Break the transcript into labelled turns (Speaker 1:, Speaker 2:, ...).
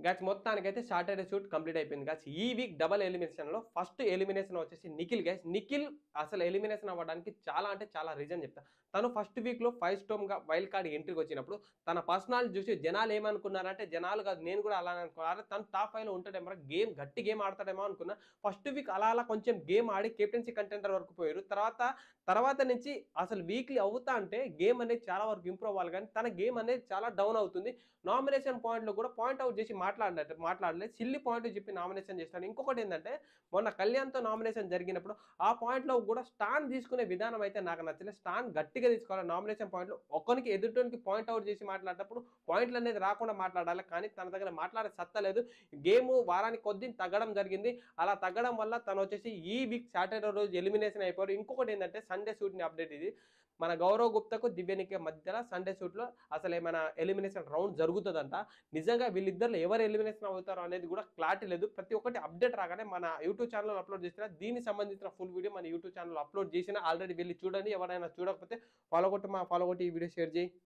Speaker 1: Guys మొత్తానికైతే Saturday shoot complete అయిపోయింది guys. ఈ వీక్ డబుల్ ఎలిమినేషన్ లో ఫస్ట్ ఎలిమినేషన్ వచ్చేసి నిఖిల్ గైస్. నిఖిల్ అసలు ఎలిమినేషన్ అవ్వడానికి చాలా అంటే చాలా రీజన్ చెప్తా. తను ఫస్ట్ వీక్ లో 5 స్టోమ్ గా వైల్డ్ కార్డ్ ఎంట్రీకి వచ్చినప్పుడు తన పర్సనాలిటీ చూసి జనాలు ఏమనుకున్నారంటే, జనాలు కాదు నేను కూడా అలానే అనుకున్నారు, తను టాప్ 5 లో ఉంటాడేమో, గేమ్ గట్టి గేమ్ ఆడతాడేమో అనుకున్నా. ఫస్ట్ వీక్ అలా అలా కొంచెం గేమ్ ఆడి కెప్టెన్సీ కంటెండర్ వరకు పోయారు. తర్వాత నుంచి అసలు వీక్లీ అవుతా అంటే గేమ్ అనేది చాలా వరకు ఇంప్రూవ్ అవ్వాలి, కానీ తన గేమ్ అనేది చాలా డౌన్ అవుతుంది. నామినేషన్ పాయింట్ లో కూడా పాయింట్ అవుట్ చేసి మాట్లాడలేదు, సిల్లీ పాయింట్ చెప్పి నామినేషన్ చేస్తాడు. ఇంకొకటి ఏంటంటే, మొన్న కళ్యాణ్తో నామినేషన్ జరిగినప్పుడు ఆ పాయింట్ లో కూడా స్టాండ్ తీసుకునే విధానం అయితే నాకు నచ్చలేదు. స్టాండ్ గట్టిగా తీసుకోవాలి నామినేషన్ పాయింట్ లో. ఒక్కరికి ఎదుటికి పాయింట్ అవుట్ చేసి మాట్లాడేటప్పుడు పాయింట్లు అనేది రాకుండా మాట్లాడాలి, కానీ తన దగ్గర మాట్లాడే సత్తా లేదు. గేమ్ వారానికి కొద్ది తగ్గడం జరిగింది. అలా తగ్గడం వల్ల తను వచ్చేసి ఈ వీక్ సాటర్డే రోజు ఎలిమినేషన్ అయిపోయారు. ఇంకొకటి ఏంటంటే, సండే షూట్ ని అప్డేట్ ఇది, మన గౌరవ్ గుప్తాకు దివ్యనికి మధ్యలో సండే షూట్ లో అసలు ఏమైనా ఎలిమినేషన్ రౌండ్ జరుగుతుందంట. నిజంగా వీళ్ళిద్దరు ఎవరు ఎలిమినేషన్ అవుతారో అనేది కూడా క్లారిటీ లేదు. ప్రతి ఒక్కటి అప్డేట్ రాగానే మన యూట్యూబ్ ఛానల్ అప్లోడ్ చేసిన దీనికి సంబంధించిన ఫుల్ వీడియో మన యూట్యూబ్ ఛానల్ అప్లోడ్ చేసిన ఆల్రెడీ వెళ్ళి చూడండి. ఎవరైనా చూడకపోతే ఫాలో కొట్టి ఈ వీడియో షేర్ చేయి.